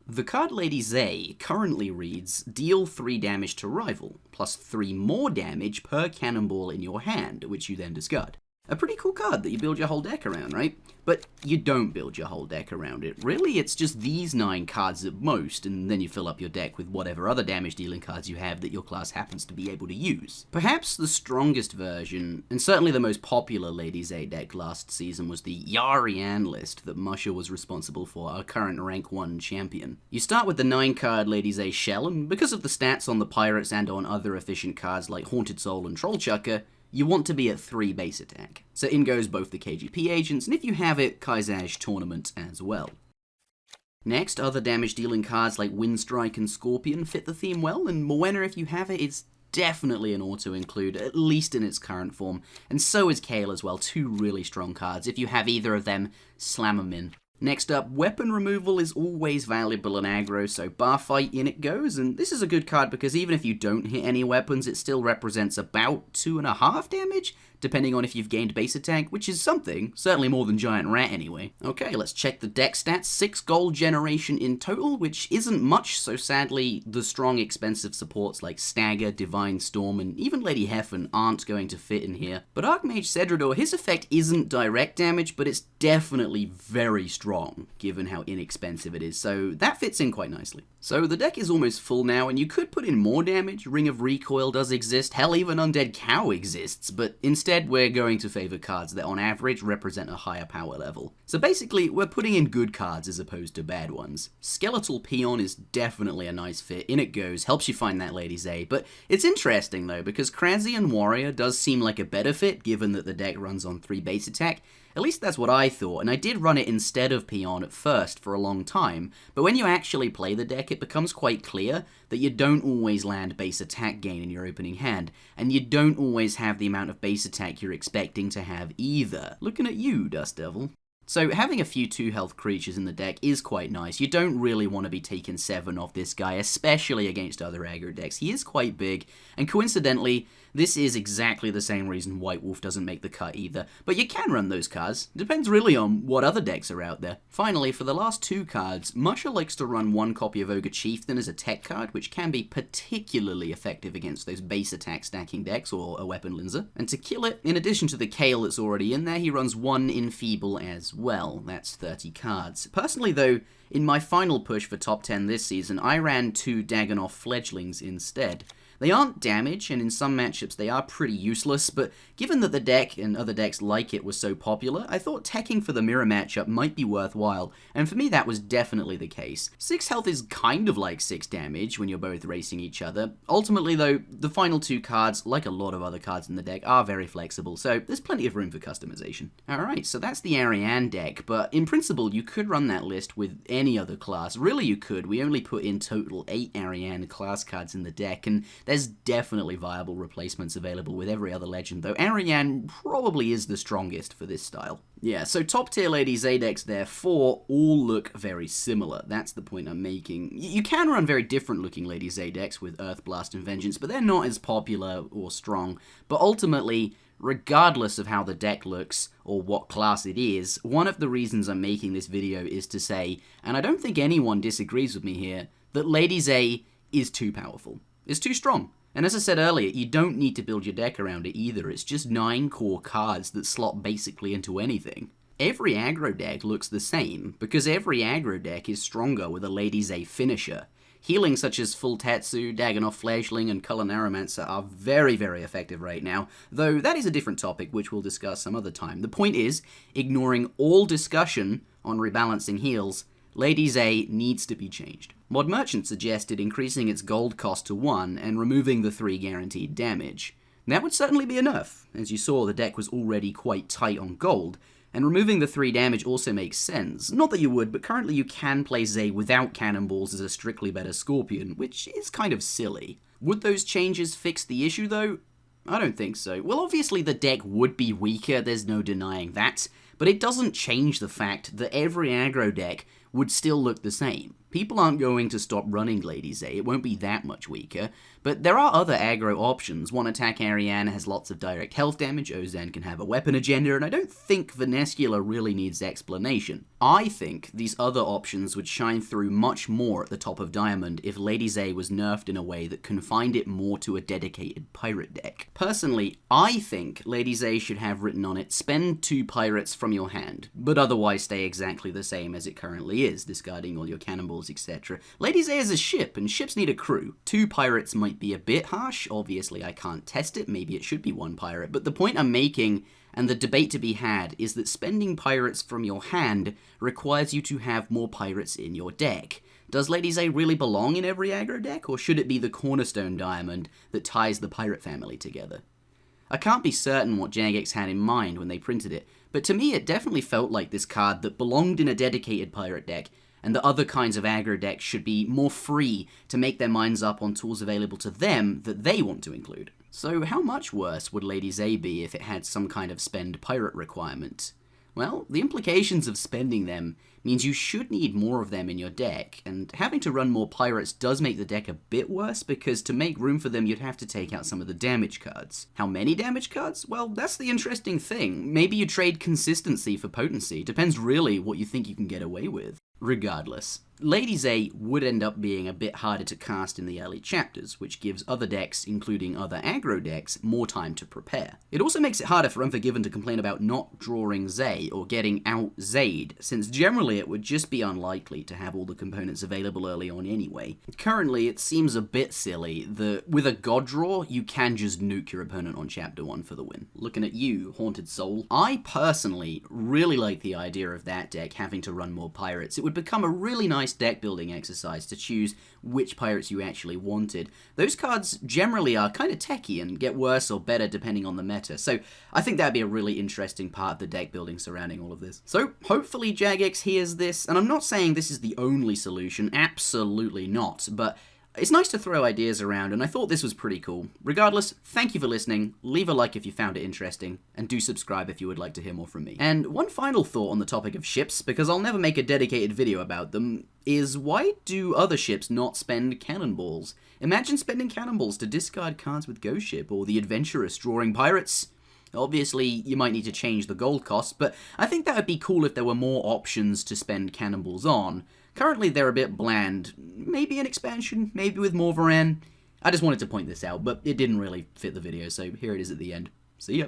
The card Lady Zay currently reads, deal 3 damage to rival, plus 3 more damage per cannonball in your hand, which you then discard. A pretty cool card that you build your whole deck around, right? But you don't build your whole deck around it. Really, it's just these 9 cards at most, and then you fill up your deck with whatever other damage dealing cards you have that your class happens to be able to use. Perhaps the strongest version, and certainly the most popular Lady Zay deck last season, was the Ariane list that Musher was responsible for, our current rank 1 champion. You start with the 9 card Lady Zay shell, and because of the stats on the pirates and on other efficient cards like Haunted Soul and Troll Chucker, you want to be at 3 base attack. So in goes both the KGP agents, and if you have it, Kaizaj Tournament as well. Next, other damage dealing cards like Windstrike and Scorpion fit the theme well, and Moena, if you have it, is definitely an auto-include, at least in its current form, and so is Kale as well, 2 really strong cards. If you have either of them, slam them in. Next up, weapon removal is always valuable in aggro, so bar fight, in it goes, and this is a good card because even if you don't hit any weapons, it still represents about 2.5 damage, depending on if you've gained base attack, which is something, certainly more than Giant Rat anyway. Okay, let's check the deck stats. 6 gold generation in total, which isn't much, so sadly, the strong expensive supports like Stagger, Divine Storm, and even Lady Heffen aren't going to fit in here. But Archmage Cedrador, his effect isn't direct damage, but it's definitely very strong, given how inexpensive it is, so that fits in quite nicely. So the deck is almost full now, and you could put in more damage. Ring of Recoil does exist, hell, even Undead Cow exists, but instead we're going to favor cards that on average represent a higher power level. So basically, we're putting in good cards as opposed to bad ones. Skeletal Peon is definitely a nice fit, in it goes, helps you find that Lady Zay, but it's interesting though, because Krasian Warrior does seem like a better fit, given that the deck runs on 3 base attack. At least that's what I thought, and I did run it instead of Peon at first for a long time, but when you actually play the deck, it becomes quite clear that you don't always land base attack gain in your opening hand, and you don't always have the amount of base attack you're expecting to have either. Looking at you, Dust Devil. So having a few 2 health creatures in the deck is quite nice. You don't really want to be taking 7 off this guy, especially against other aggro decks. He is quite big, and coincidentally, this is exactly the same reason White Wolf doesn't make the cut either, but you can run those cards. Depends really on what other decks are out there. Finally, for the last 2 cards, Musher likes to run 1 copy of Ogre Chieftain as a tech card, which can be particularly effective against those base attack stacking decks or a Weapon Linzer. And to kill it, in addition to the Kale that's already in there, he runs 1 Enfeeble as well. That's 30 cards. Personally though, in my final push for top 10 this season, I ran 2 Dagannoth Fledglings instead. They aren't damage, and in some matchups they are pretty useless, but given that the deck and other decks like it was so popular, I thought teching for the mirror matchup might be worthwhile, and for me that was definitely the case. 6 health is kind of like 6 damage when you're both racing each other. Ultimately though, the final 2 cards, like a lot of other cards in the deck, are very flexible, so there's plenty of room for customization. Alright, so that's the Ariane deck, but in principle you could run that list with any other class. Really you could. We only put in total 8 Ariane class cards in the deck, and there's definitely viable replacements available with every other legend, though Ariane probably is the strongest for this style. Yeah, so top tier Lady Zay decks therefore all look very similar. That's the point I'm making. You can run very different looking Lady Zay decks with Earth Blast and Vengeance, but they're not as popular or strong. But ultimately, regardless of how the deck looks or what class it is, one of the reasons I'm making this video is to say, and I don't think anyone disagrees with me here, that Lady Zay is too powerful. It's too strong. And as I said earlier, you don't need to build your deck around it either. It's just 9 core cards that slot basically into anything. Every aggro deck looks the same, because every aggro deck is stronger with a Lady Zay finisher. Healing such as Full Tetsu, Dagannoth Fledgling, and Culinarimancer are very, very effective right now, though that is a different topic which we'll discuss some other time. The point is, ignoring all discussion on rebalancing heals, Lady Zay needs to be changed. Mod Merchant suggested increasing its gold cost to 1 and removing the 3 guaranteed damage. That would certainly be enough. As you saw, the deck was already quite tight on gold, and removing the 3 damage also makes sense. Not that you would, but currently you can play Zay without cannonballs as a strictly better Scorpion, which is kind of silly. Would those changes fix the issue though? I don't think so. Well, obviously the deck would be weaker, there's no denying that, but it doesn't change the fact that every aggro deck would still look the same. People aren't going to stop running Lady Zay, it won't be that much weaker, but there are other aggro options. One attack Ariane has lots of direct health damage, Ozan can have a weapon agenda, and I don't think Venescula really needs explanation. I think these other options would shine through much more at the top of Diamond if Lady Zay was nerfed in a way that confined it more to a dedicated pirate deck. Personally, I think Lady Zay should have written on it, spend 2 pirates from your hand, but otherwise stay exactly the same as it currently is, discarding all your cannonballs, etc. Lady Zay is a ship, and ships need a crew. 2 pirates might be a bit harsh, obviously I can't test it, maybe it should be 1 pirate, but the point I'm making, and the debate to be had, is that spending pirates from your hand requires you to have more pirates in your deck. Does Lady Zay really belong in every aggro deck, or should it be the cornerstone diamond that ties the pirate family together? I can't be certain what Jagex had in mind when they printed it, but to me it definitely felt like this card that belonged in a dedicated pirate deck, and the other kinds of aggro decks should be more free to make their minds up on tools available to them that they want to include. So how much worse would Lady Zay be if it had some kind of spend pirate requirement? Well, the implications of spending them means you should need more of them in your deck, and having to run more pirates does make the deck a bit worse because to make room for them you'd have to take out some of the damage cards. How many damage cards? Well, that's the interesting thing. Maybe you trade consistency for potency, depends really what you think you can get away with. Regardless, Lady Zay would end up being a bit harder to cast in the early chapters, which gives other decks, including other aggro decks, more time to prepare. It also makes it harder for Unforgiven to complain about not drawing Zay or getting out-Zayed, since generally it would just be unlikely to have all the components available early on anyway. Currently, it seems a bit silly that with a God Draw, you can just nuke your opponent on Chapter 1 for the win. Looking at you, Haunted Soul. I personally really like the idea of that deck having to run more pirates. It would become a really nice deck building exercise to choose which pirates you actually wanted. Those cards generally are kind of techy and get worse or better depending on the meta, so I think that'd be a really interesting part of the deck building surrounding all of this. So hopefully Jagex hears this, and I'm not saying this is the only solution, absolutely not, but it's nice to throw ideas around, and I thought this was pretty cool. Regardless, thank you for listening, leave a like if you found it interesting, and do subscribe if you would like to hear more from me. And one final thought on the topic of ships, because I'll never make a dedicated video about them, is why do other ships not spend cannonballs? Imagine spending cannonballs to discard cards with Ghost Ship, or the Adventurous drawing pirates. Obviously, you might need to change the gold cost, but I think that would be cool if there were more options to spend cannonballs on. Currently, they're a bit bland. Maybe an expansion, maybe with more Varan. I just wanted to point this out, but it didn't really fit the video, so here it is at the end. See ya.